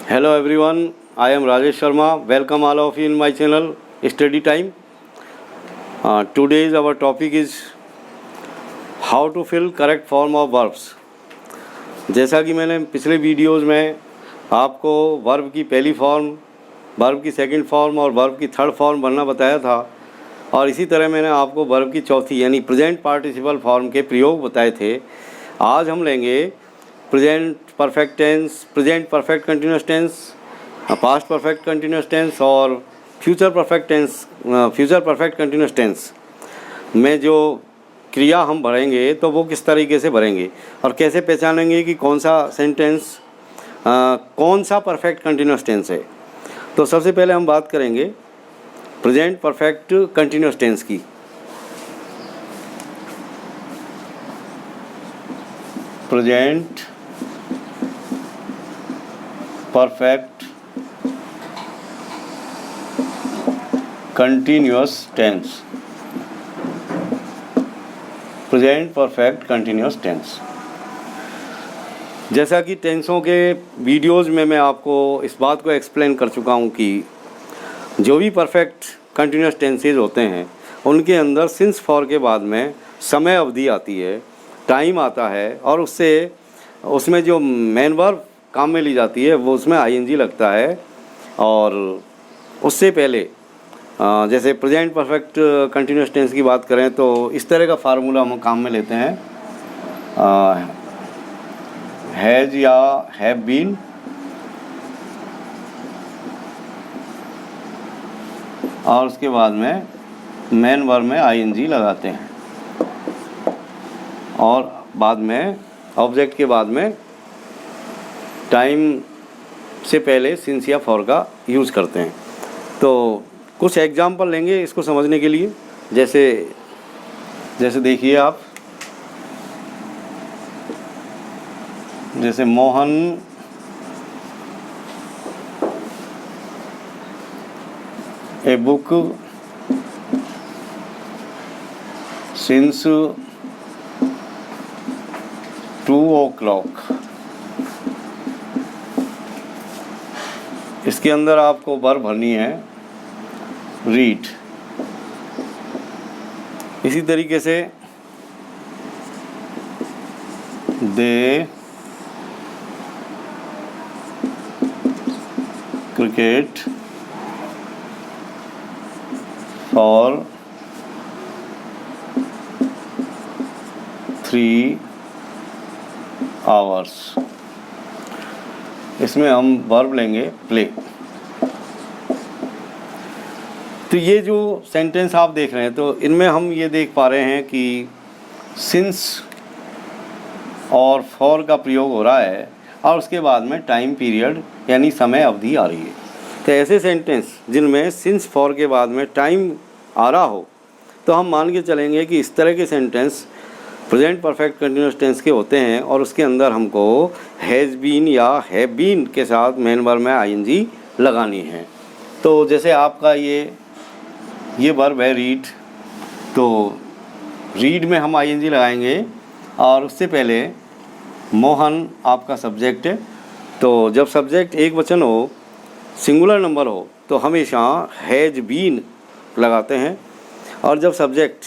Hello everyone, I am Rajesh Sharma. Welcome all of you in my channel Study Time. Today's our topic is how to fill correct form of verbs. जैसा कि मैंने पिछले videos में आपको verb की पहली form, verb की second form और वर्ब की थर्ड फॉर्म बनना बताया था, और इसी तरह मैंने आपको वर्ब की चौथी यानी प्रेजेंट पार्टिसिपल फॉर्म के प्रयोग बताए थे। आज हम लेंगे present perfect tense, present perfect continuous tense, past perfect continuous tense और future perfect tense, future perfect continuous tense में जो क्रिया हम भरेंगे तो वो किस तरीके से भरेंगे और कैसे पहचानेंगे कि कौन सा सेंटेंस कौन सा परफेक्ट कंटिन्यूस टेंस है। तो सबसे पहले हम बात करेंगे प्रेजेंट परफेक्ट कंटिन्यूस टेंस की। Present perfect continuous tense, present perfect continuous tense. जैसा कि टेंसों के वीडियोस में मैं आपको इस बात को एक्सप्लेन कर चुका हूँ कि जो भी परफेक्ट कंटिन्यूस टेंसेज होते हैं उनके अंदर सिंस फॉर के बाद में समय अवधि आती है, टाइम आता है, और उसमें जो मेन वर्ब काम में ली जाती है वो उसमें आईएनजी लगता है। और उससे पहले जैसे प्रेजेंट परफेक्ट कंटिन्यूस टेंस की बात करें तो इस तरह का फार्मूला हम काम में लेते हैं, हैज़ या हैव बीन, और उसके बाद में मेन वर्ब में आईएनजी लगाते हैं और बाद में ऑब्जेक्ट के बाद में टाइम से पहले सिंस या फॉर का यूज़ करते हैं। तो कुछ एग्जाम्पल लेंगे इसको समझने के लिए। जैसे देखिए आप, जैसे मोहन ए बुक सिंस 2 o'clock। इसके अंदर आपको वर्ब भरनी है रीड। इसी तरीके से दे क्रिकेट फॉर 3 hours। इसमें हम वर्ब लेंगे प्ले। तो ये जो सेंटेंस आप देख रहे हैं तो इनमें हम ये देख पा रहे हैं कि सिंस और फॉर का प्रयोग हो रहा है और उसके बाद में टाइम पीरियड यानी समय अवधि आ रही है। तो ऐसे सेंटेंस जिनमें सिंस फॉर के बाद में टाइम आ रहा हो तो हम मान के चलेंगे कि इस तरह के sentence present perfect continuous tense के होते हैं और उसके अंदर हमको हैज़ बीन या हैव बीन के साथ मेन वर्ब में आईएनजी लगानी है। तो जैसे आपका ये वर्ब है रीड, तो रीड में हम आईएनजी लगाएंगे और उससे पहले मोहन आपका सब्जेक्ट है। तो जब सब्जेक्ट एक वचन हो, सिंगुलर नंबर हो, तो हमेशा हैज़ बीन लगाते हैं, और जब सब्जेक्ट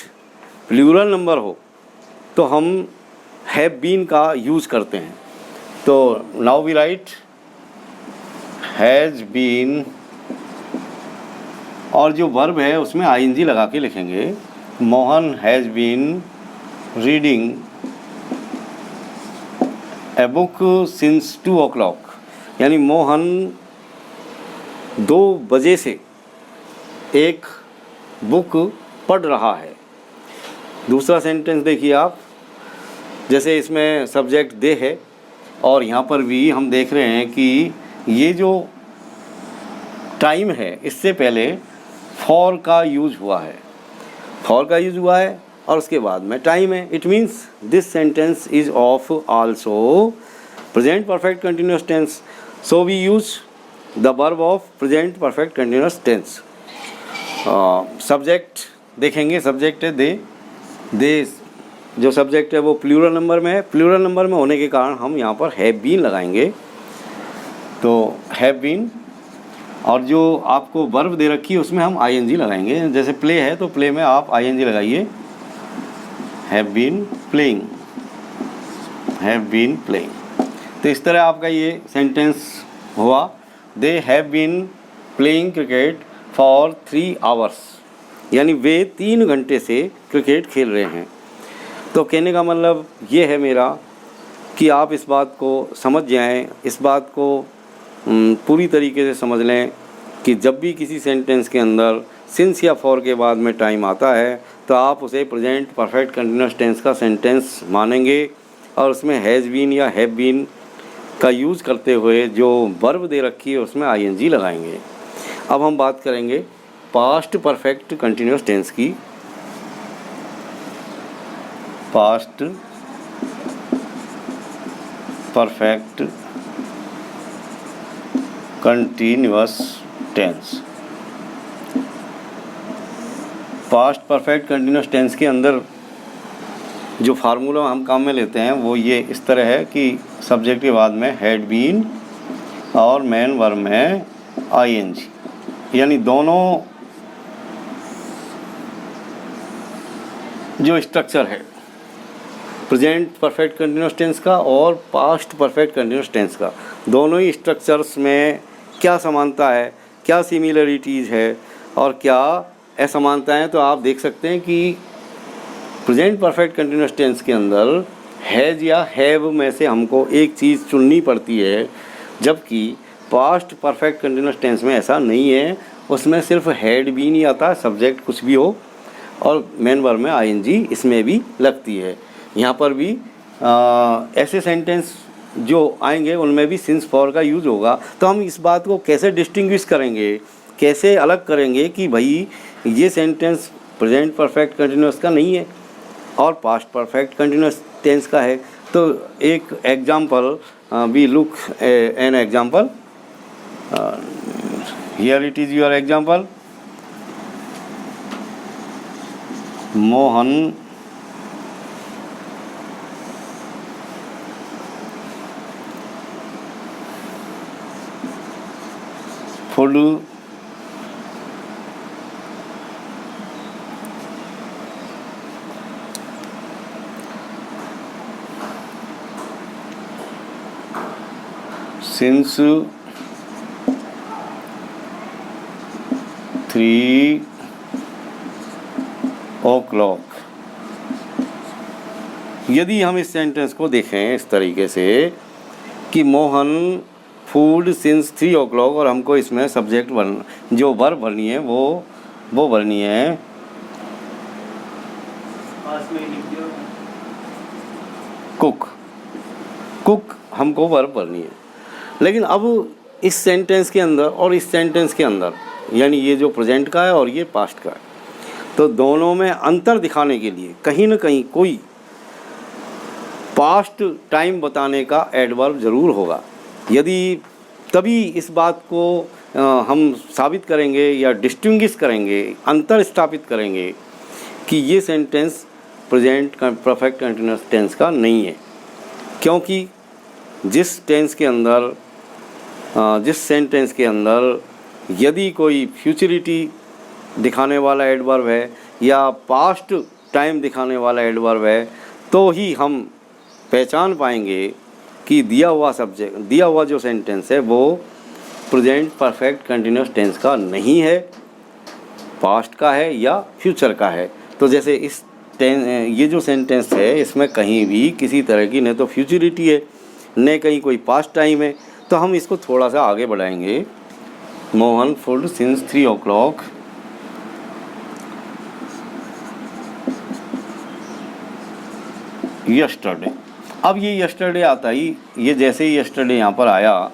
प्लूरल नंबर हो तो हम हैव बीन का यूज़ करते हैं। तो now we write has been, और जो वर्ब है उसमें आईएनजी लगा के लिखेंगे। Mohan has been reading a book since 2 o'clock, यानी मोहन 2 बजे से एक बुक पढ़ रहा है। दूसरा सेंटेंस देखिए आप, जैसे इसमें सब्जेक्ट दे है और यहाँ पर भी हम देख रहे हैं कि ये जो टाइम है इससे पहले फॉर का यूज़ हुआ है, और उसके बाद में टाइम है। It means this sentence is of also present perfect continuous tense, so we use the verb of present perfect continuous tense. Subject देखेंगे, सब्जेक्ट है दे जो सब्जेक्ट है वो प्लूरल नंबर में है। प्लूरल नंबर में होने के कारण हम यहाँ पर हैव बीन लगाएंगे। तो हैव बीन, और जो आपको वर्ब दे रखी है उसमें हम आईएनजी लगाएंगे। जैसे प्ले है तो प्ले में आप आईएनजी लगाइए, have been playing, have been playing. तो इस तरह आपका ये सेंटेंस हुआ, they have been playing cricket for 3 hours, यानी वे 3 घंटे से क्रिकेट खेल रहे हैं। तो कहने का मतलब ये है मेरा कि आप इस बात को समझ जाएं, इस बात को पूरी तरीके से समझ लें कि जब भी किसी सेंटेंस के अंदर सिंस या फॉर के बाद में टाइम आता है तो आप उसे प्रेजेंट परफेक्ट कंटिन्यूअस टेंस का सेंटेंस मानेंगे, और उसमें हैज़ बीन या हैव बीन का यूज़ करते हुए जो वर्ब दे रखी है उसमें आईएनजी लगाएंगे। अब हम बात करेंगे पास्ट परफेक्ट कंटिन्यूअस टेंस की। Past perfect continuous tense. Past perfect continuous tense के अंदर जो फार्मूला हम काम में लेते हैं वो ये इस तरह है कि सब्जेक्ट के बाद में हैड बीन और मेन वर्ब में आईएनजी, यानी दोनों जो स्ट्रक्चर है प्रेजेंट परफेक्ट कंटिन्यूअस टेंस का और पास्ट परफेक्ट कंटिन्यूअस टेंस का, दोनों ही स्ट्रक्चर्स में क्या समानता है, क्या सिमिलरिटीज़ है और क्या असमानताएं हैं। तो आप देख सकते हैं कि प्रेजेंट परफेक्ट कंटिन्यूअस टेंस के अंदर हैज़ या हैव में से हमको एक चीज़ चुननी पड़ती है, जबकि पास्ट परफेक्ट कंटिन्यूअस टेंस में ऐसा नहीं है, उसमें सिर्फ हैड भी नहीं आता, सब्जेक्ट कुछ भी हो और मेन वर्ब में आईएनजी इसमें भी लगती है। यहाँ पर भी ऐसे सेंटेंस जो आएंगे उनमें भी सिंस फॉर का यूज़ होगा। तो हम इस बात को कैसे डिस्टिंग्विश करेंगे, कैसे अलग करेंगे कि भाई ये सेंटेंस प्रेजेंट परफेक्ट कंटिन्यूअस का नहीं है और पास्ट परफेक्ट कंटिन्यूअस टेंस का है। तो एक example, we look an example, here it is your example. Mohan food since 3 o'clock। यदि हम इस सेंटेंस को देखें इस तरीके से कि मोहन फूड सिंस 3 o'clock, और हमको इसमें सब्जेक्ट जो वर्ब भरनी है वो भरनी है कुक। कुक हमको वर्ब भरनी है। लेकिन अब इस सेंटेंस के अंदर और इस सेंटेंस के अंदर, यानी ये जो प्रेजेंट का है और ये पास्ट का है, तो दोनों में अंतर दिखाने के लिए कहीं ना कहीं कोई पास्ट टाइम बताने का एडवर्ब ज़रूर होगा। यदि तभी इस बात को हम साबित करेंगे या डिस्टिंग्विश करेंगे, अंतर स्थापित करेंगे कि ये sentence present perfect continuous tense का नहीं है। क्योंकि जिस सेंटेंस के अंदर यदि कोई फ्यूचरिटी दिखाने वाला एडवर्ब है या पास्ट टाइम दिखाने वाला एडवर्ब है, तो ही हम पहचान पाएंगे कि दिया हुआ जो सेंटेंस है वो प्रेजेंट परफेक्ट कंटिन्यूअस टेंस का नहीं है, पास्ट का है या फ्यूचर का है। तो जैसे ये जो सेंटेंस है इसमें कहीं भी किसी तरह की न तो फ्यूचरिटी है न कहीं कोई पास्ट टाइम है। तो हम इसको थोड़ा सा आगे बढ़ाएंगे। Mohan food since 3 o'clock yesterday. अब ये यस्टरडे आता ही, ये जैसे ही यस्टरडे यहाँ पर आया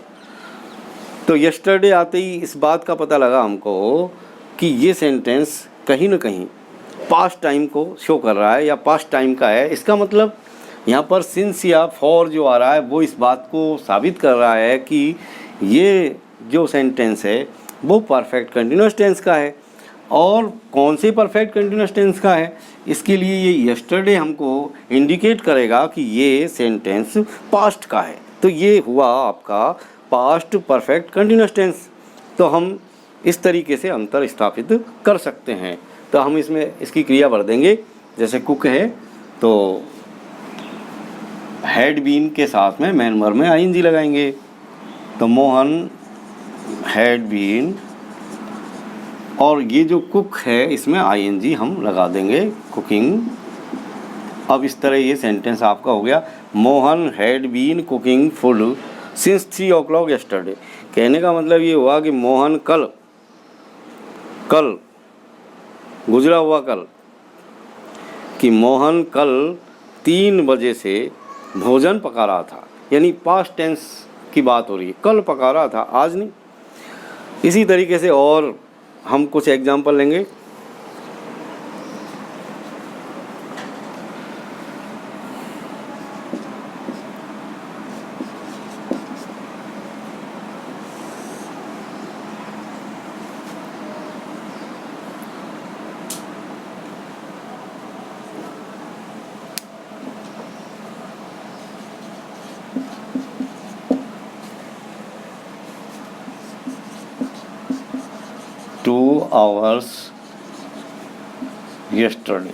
तो यस्टरडे आते ही इस बात का पता लगा हमको कि ये सेंटेंस कहीं ना कहीं पास्ट टाइम को शो कर रहा है या पास्ट टाइम का है। इसका मतलब यहाँ पर सिंस या फॉर जो आ रहा है वो इस बात को साबित कर रहा है कि ये जो सेंटेंस है वो परफेक्ट कंटिन्यूअस टेंस का है। और कौन से परफेक्ट कंटिन्यूअस टेंस का है, इसके लिए ये यस्टरडे हमको इंडिकेट करेगा कि ये सेंटेंस पास्ट का है। तो ये हुआ आपका पास्ट परफेक्ट कंटिन्यूअस टेंस। तो हम इस तरीके से अंतर स्थापित कर सकते हैं। तो हम इसमें इसकी क्रिया भर देंगे। जैसे कुक है तो हैड बीन के साथ में मेन वर्ब में आईएनजी लगाएंगे। तो मोहन हैड बीन, और ये जो कुक है इसमें आईएनजी हम लगा देंगे, कुकिंग। अब इस तरह ये सेंटेंस आपका हो गया, Mohan had been cooking food since 3 o'clock yesterday। कहने का मतलब ये हुआ कि मोहन कल गुजरा हुआ कल, कि मोहन कल 3 बजे से भोजन पका रहा था, यानी पास्ट टेंस की बात हो रही है, कल पका रहा था, आज नहीं। इसी तरीके से और हम कुछ एग्जाम्पल लेंगे। टू आवर्स यस्टरडे,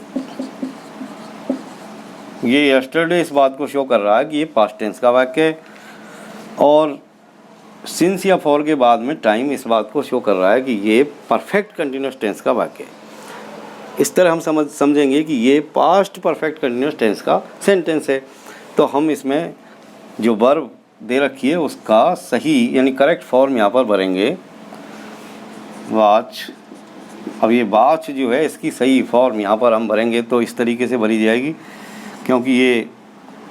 ये यस्टरडे इस बात को शो कर रहा है कि ये पास्ट टेंस का वाक्य है, और सिंस या फॉर के बाद में टाइम इस बात को शो कर रहा है कि ये परफेक्ट कंटिन्यूअस टेंस का वाक्य है। इस तरह हम समझेंगे कि ये पास्ट परफेक्ट कंटिन्यूअस टेंस का सेंटेंस है। तो हम इसमें जो वर्ब दे रखी है उसका सही यानी करेक्ट फॉर्म यहाँ पर भरेंगे, वॉच। अब ये वॉच जो है इसकी सही फॉर्म यहाँ पर हम भरेंगे तो इस तरीके से भरी जाएगी, क्योंकि ये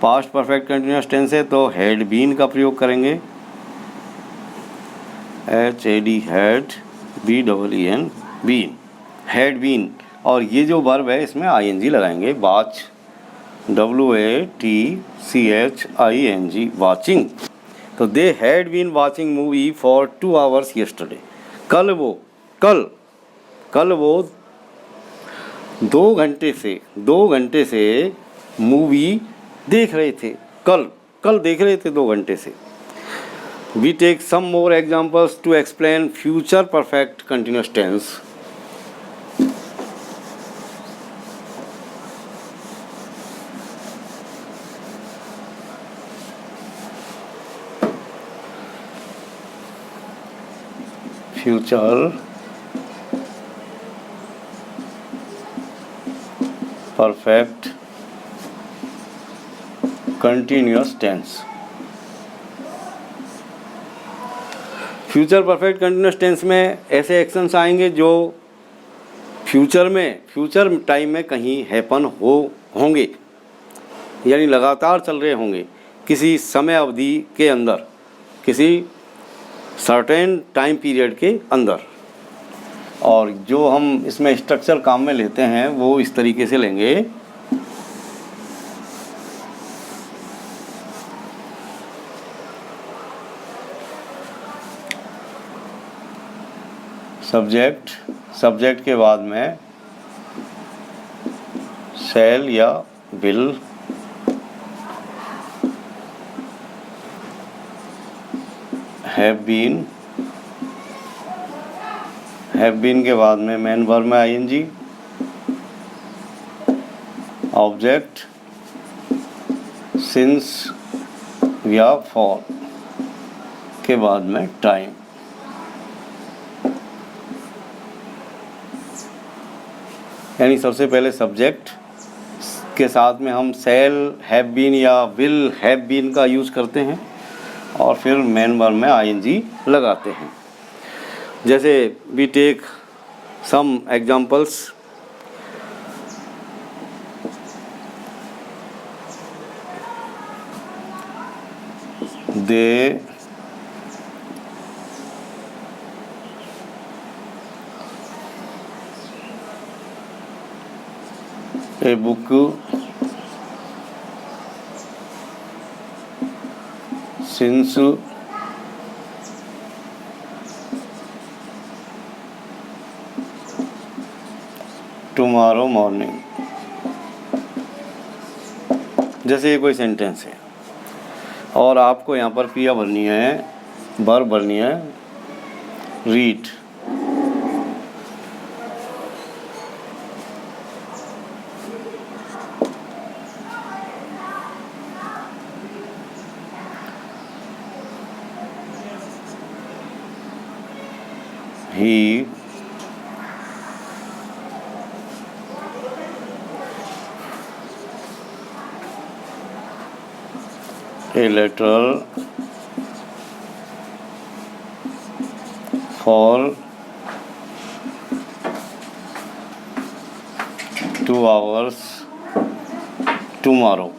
पास्ट परफेक्ट कंटिन्यूअस टेंस है तो हैड बीन का प्रयोग करेंगे, HAD had BEEN been, had been. और ये जो वर्ब है इसमें ING लगाएंगे, वॉच WATCHING, वाचिंग। तो they had been watching movie for 2 hours yesterday। कल वो 2 घंटे से मूवी देख रहे थे, कल देख रहे थे 2 घंटे से। We take some more examples to explain future perfect continuous tense। Future perfect continuous tense. Future perfect continuous tense में ऐसे एक्शंस आएंगे जो फ्यूचर टाइम में कहीं हैपन होंगे, यानी लगातार चल रहे होंगे किसी समय अवधि के अंदर, किसी सर्टेन टाइम पीरियड के अंदर। और जो हम इसमें स्ट्रक्चर काम में लेते हैं वो इस तरीके से लेंगे, सब्जेक्ट के बाद में शैल या विल, हैव बीन के बाद में मेन वर्ब में ING, ऑब्जेक्ट सिंस या फॉर के बाद में टाइम। यानी सबसे पहले सब्जेक्ट के साथ में हम शैल हैव बीन या विल हैव बीन का यूज़ करते हैं, और फिर मेन वर्ब में ING लगाते हैं। जैसे we take some examples, they a book since tomorrow morning. जैसे ये कोई सेंटेंस है, और आपको यहाँ पर क्रिया भरनी है, वर्ब भरनी है read. He a letter for 2 hours tomorrow।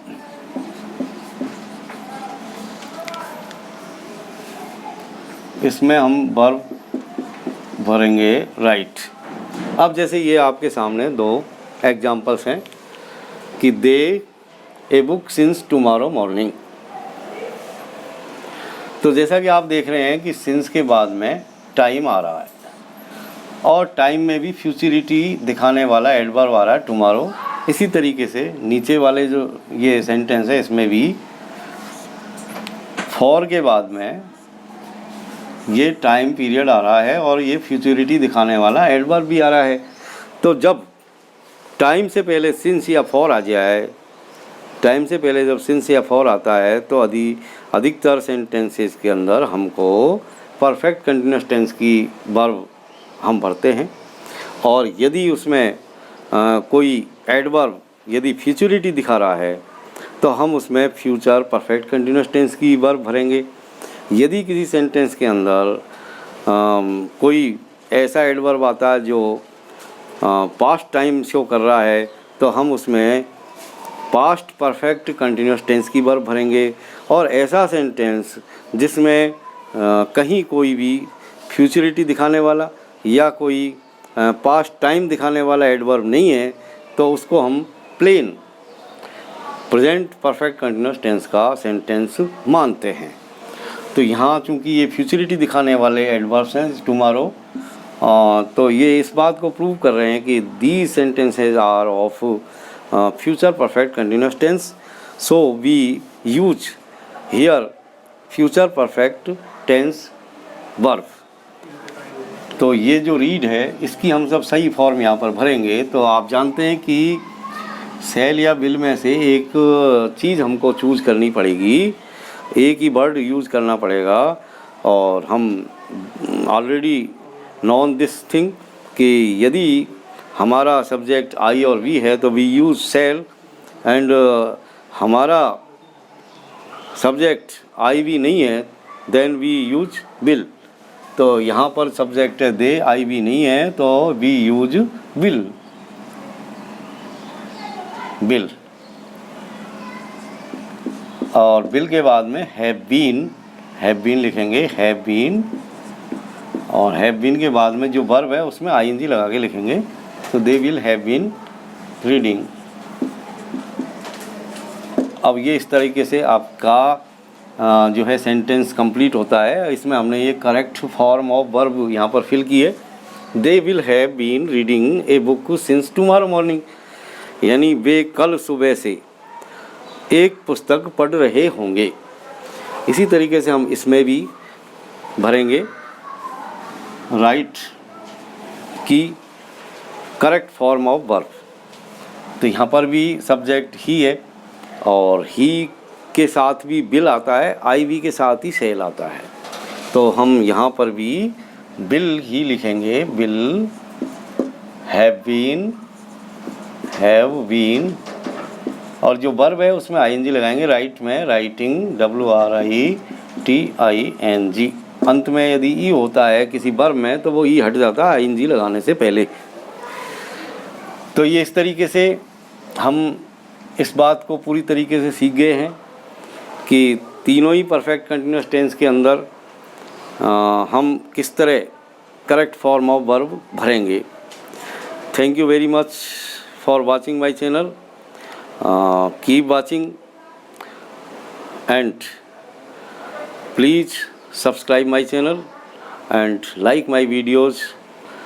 इसमें हम वर्ब भरेंगे राइट। अब जैसे ये आपके सामने 2 एग्जाम्पल्स हैं कि they a book since tomorrow morning. तो जैसा कि आप देख रहे हैं कि सिंस के बाद में टाइम आ रहा है और टाइम में भी फ्यूचरिटी दिखाने वाला एडवर्ब आ रहा है टुमारो। इसी तरीके से नीचे वाले जो ये सेंटेंस है इसमें भी फॉर के बाद में ये टाइम पीरियड आ रहा है और ये फ्यूचरिटी दिखाने वाला एडवर्ब भी आ रहा है। तो जब टाइम से पहले सिंस या फॉर आ जाए, टाइम से पहले जब सिंस या फॉर आता है तो अधिकतर सेंटेंसेस के अंदर हमको परफेक्ट कंटिन्यूअस टेंस की वर्ब हम भरते हैं। और यदि उसमें कोई एडवर्ब यदि फ्यूचरिटी दिखा रहा है तो हम उसमें फ्यूचर परफेक्ट कंटिन्यूअस टेंस की वर्ब भरेंगे। यदि किसी सेंटेंस के अंदर कोई ऐसा एडवर्ब आता है जो पास्ट टाइम शो कर रहा है तो हम उसमें पास्ट परफेक्ट कंटिन्यूअस टेंस की वर्ब भरेंगे। और ऐसा सेंटेंस जिसमें कहीं कोई भी फ्यूचरिटी दिखाने वाला या कोई पास्ट टाइम दिखाने वाला एडवर्ब नहीं है तो उसको हम plain present perfect continuous tense का सेंटेंस मानते हैं। तो यहाँ चूँकि ये फ्यूचरिटी दिखाने वाले एडवर्ब्स हैं टुमारो, तो ये इस बात को प्रूव कर रहे हैं कि these sentences are of future perfect continuous tense, so we use here future perfect tense verb. तो ये जो रीड है इसकी हम सब सही फॉर्म यहाँ पर भरेंगे। तो आप जानते हैं कि सेल या बिल में से एक चीज़ हमको चूज़ करनी पड़ेगी, एक ही वर्ड यूज़ करना पड़ेगा। और हम ऑलरेडी नॉन दिस थिंग कि यदि हमारा सब्जेक्ट आई और वी है तो वी यूज़ सेल, एंड हमारा सब्जेक्ट आई वी नहीं है देन वी यूज बिल। तो यहाँ पर सब्जेक्ट है दे, आई वी नहीं है तो वी यूज विल, बिल। और बिल के बाद में हैव बीन लिखेंगे, हैव बीन। और हैव बीन के बाद में जो वर्ब है उसमें आईएनजी लगा के लिखेंगे, तो they will have been reading. अब ये इस तरीके से आपका जो है सेंटेंस कंप्लीट होता है। इसमें हमने ये करेक्ट फॉर्म ऑफ वर्ब यहाँ पर फिल की है, they will have been reading a book since tomorrow morning, यानी वे कल सुबह से एक पुस्तक पढ़ रहे होंगे। इसी तरीके से हम इसमें भी भरेंगे राइट की करेक्ट फॉर्म ऑफ वर्ब। तो यहाँ पर भी सब्जेक्ट ही है और ही के साथ भी बिल आता है, आई वी के साथ ही सेल आता है। तो हम यहाँ पर भी बिल ही लिखेंगे, बिल हैव बीन। और जो वर्ब है उसमें आईएनजी लगाएंगे, राइट में राइटिंग, WRITING। अंत में यदि ई होता है किसी वर्ब में तो वो ई हट जाता है आईएनजी लगाने से पहले। तो ये इस तरीके से हम इस बात को पूरी तरीके से सीख गए हैं कि तीनों ही परफेक्ट कंटिन्यूअस टेंस के अंदर हम किस तरह करेक्ट फॉर्म ऑफ वर्ब भरेंगे। Thank you very much for watching my channel. Keep watching and please subscribe my channel and like my videos